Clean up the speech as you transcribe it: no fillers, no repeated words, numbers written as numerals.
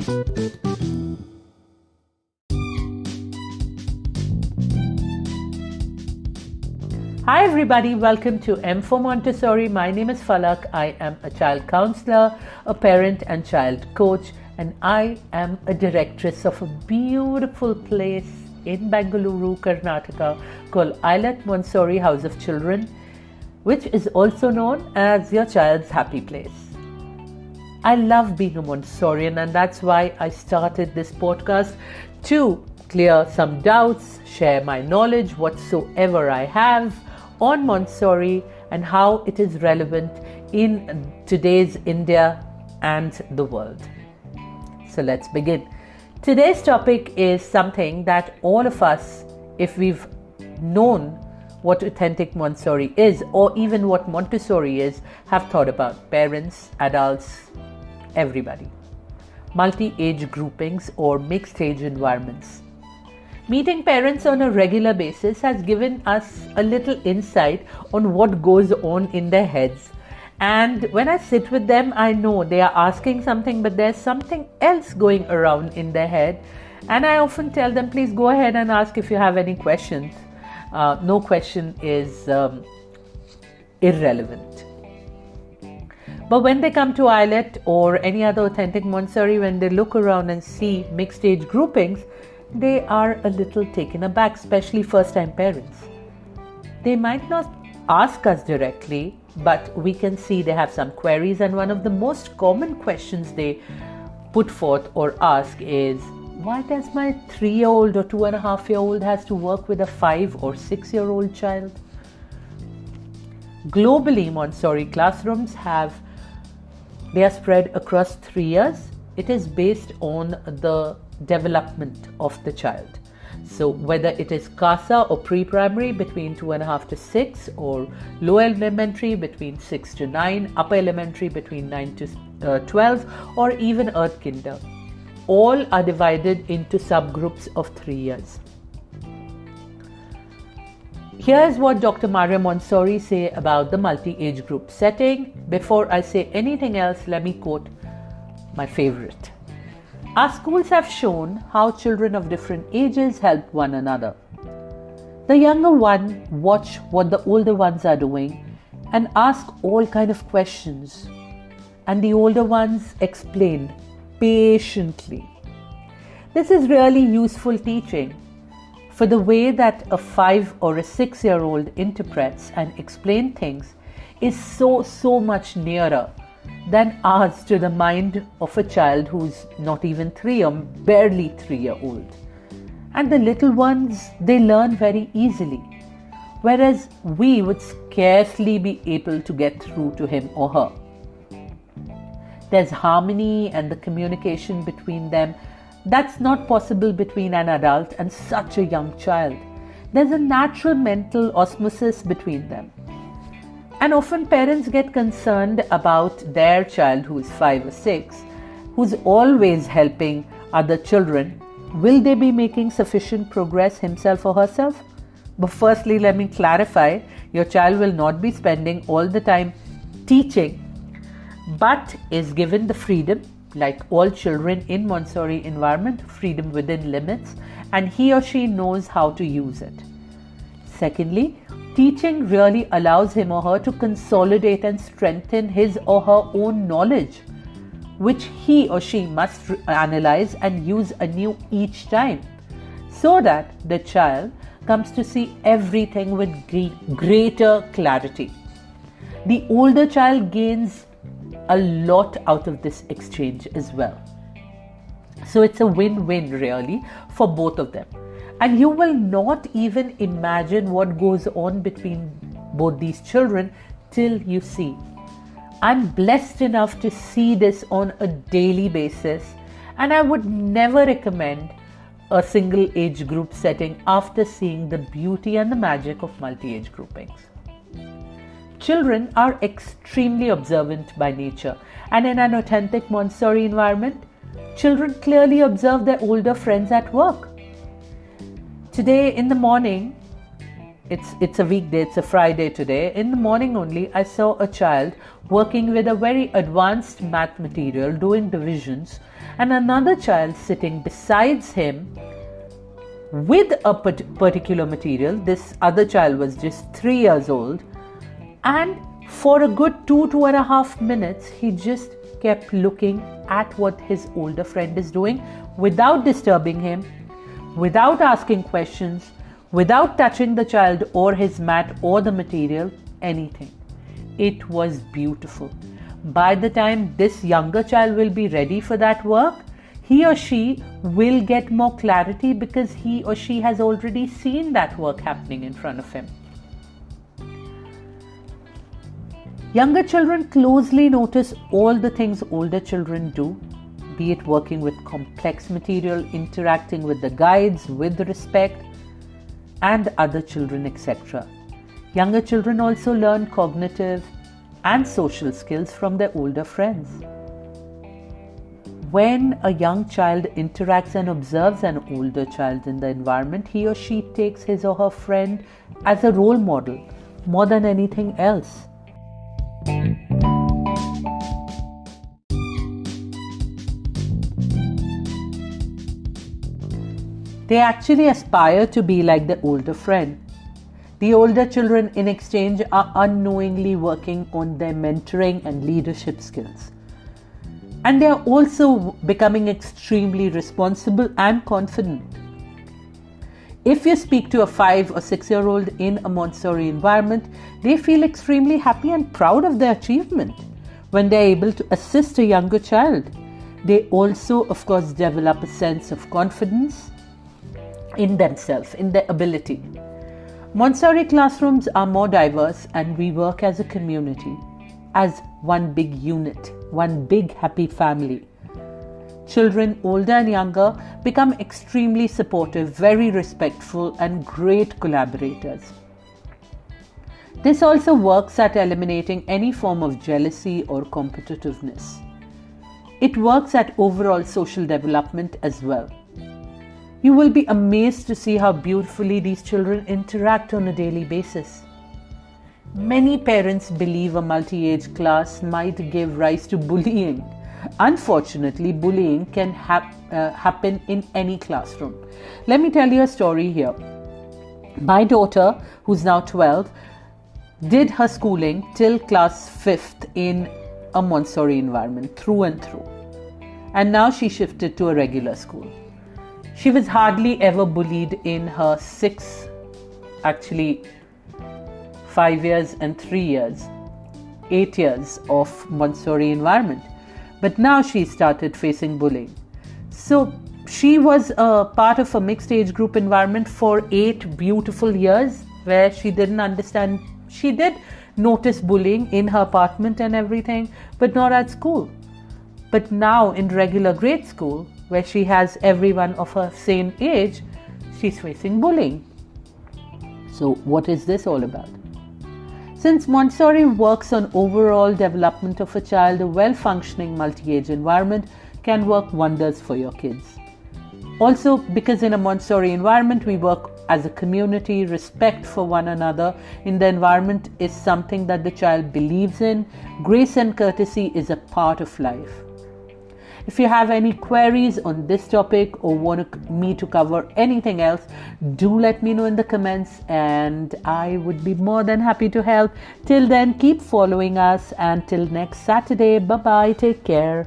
Hi everybody, welcome to M for Montessori. My name is Falak. I am a child counselor, a parent and child coach, and I am a directress of a beautiful place in Bengaluru, Karnataka called Islet Montessori House of Children, which is also known as your child's happy place. I love being a Montessorian, and that's why I started this podcast to clear some doubts, share my knowledge whatsoever I have on Montessori and how it is relevant in today's India and the world. So let's begin. Today's topic is something that all of us, if we've known what authentic Montessori is or even what Montessori is, have thought about. Parents, adults, everybody. Multi-age groupings or mixed-age environments. Meeting parents on a regular basis has given us a little insight on what goes on in their heads. And when I sit with them, I know they are asking something, but there's something else going around in their head. And I often tell them, please go ahead and ask if you have any questions. No question is irrelevant. But when they come to Islet or any other authentic Montessori, when they look around and see mixed age groupings, they are a little taken aback, especially first-time parents. They might not ask us directly, but we can see they have some queries, and one of the most common questions they put forth or ask is, why does my 3-year-old or 2.5-year-old has to work with a 5 or 6-year-old child? Globally, Montessori classrooms they are spread across 3 years. It is based on the development of the child. So whether it is CASA or pre-primary between 2.5 to 6, or lower elementary between 6 to 9, upper elementary between 9 to 12, or even Earth Kinder, all are divided into subgroups of 3 years. Here's what Dr. Maria Montessori say about the multi-age group setting. Before I say anything else, let me quote my favorite. Our schools have shown how children of different ages help one another. The younger one watch what the older ones are doing and ask all kind of questions, and the older ones explain patiently. This is really useful teaching, for the way that a 5 or a 6-year-old interprets and explains things is so much nearer than ours to the mind of a child who's not even 3 or barely 3-year-old. And the little ones, they learn very easily, whereas we would scarcely be able to get through to him or her. There's harmony and the communication between them that's not possible between an adult and such a young child. There's a natural mental osmosis between them. And often parents get concerned about their child who is 5 or 6, who's always helping other children. Will they be making sufficient progress himself or herself? But firstly, let me clarify, your child will not be spending all the time teaching, but is given the freedom, like all children in Montessori environment, freedom within limits, and he or she knows how to use it. Secondly, teaching really allows him or her to consolidate and strengthen his or her own knowledge, which he or she must analyze and use anew each time, so that the child comes to see everything with greater clarity. The older child gains a lot out of this exchange as well. So it's a win-win really for both of them. And you will not even imagine what goes on between both these children till you see. I'm blessed enough to see this on a daily basis, and I would never recommend a single age group setting after seeing the beauty and the magic of multi-age groupings. Children are extremely observant by nature, and in an authentic Montessori environment, children clearly observe their older friends at work. Today in the morning, it's a weekday, it's a Friday today. In the morning only, I saw a child working with a very advanced math material, doing divisions, and another child sitting besides him with a particular material. This other child was just 3 years old, and for a good 2.5 minutes, he just kept looking at what his older friend is doing without disturbing him, without asking questions, without touching the child or his mat or the material, anything. It was beautiful. By the time this younger child will be ready for that work, he or she will get more clarity because he or she has already seen that work happening in front of him. Younger children closely notice all the things older children do, be it working with complex material, interacting with the guides with respect, and other children, etc. Younger children also learn cognitive and social skills from their older friends. When a young child interacts and observes an older child in the environment, he or she takes his or her friend as a role model more than anything else. They actually aspire to be like the older friend. The older children in exchange are unknowingly working on their mentoring and leadership skills. And they are also becoming extremely responsible and confident. If you speak to a 5 or 6-year-old in a Montessori environment, they feel extremely happy and proud of their achievement when they are able to assist a younger child. They also, of course, develop a sense of confidence in themselves, in their ability. Montessori classrooms are more diverse, and we work as a community, as one big unit, one big happy family. Children, older and younger, become extremely supportive, very respectful, and great collaborators. This also works at eliminating any form of jealousy or competitiveness. It works at overall social development as well. You will be amazed to see how beautifully these children interact on a daily basis. Many parents believe a multi-age class might give rise to bullying. Unfortunately, bullying can happen in any classroom. Let me tell you a story here. My daughter, who's now 12, did her schooling till class 5th in a Montessori environment, through and through. And now she shifted to a regular school. She was hardly ever bullied in her 5 years and 3 years, 8 years of Montessori environment. But now she started facing bullying. So she was a part of a mixed age group environment for 8 beautiful years where she didn't understand. She did notice bullying in her apartment and everything, but not at school. But now in regular grade school, where she has everyone of her same age, she's facing bullying. So what is this all about? Since Montessori works on overall development of a child, a well-functioning multi-age environment can work wonders for your kids. Also, because in a Montessori environment, we work as a community, respect for one another in the environment is something that the child believes in. Grace and courtesy is a part of life. If you have any queries on this topic or want me to cover anything else, do let me know in the comments and I would be more than happy to help. Till then, keep following us. Until next Saturday, bye-bye, take care.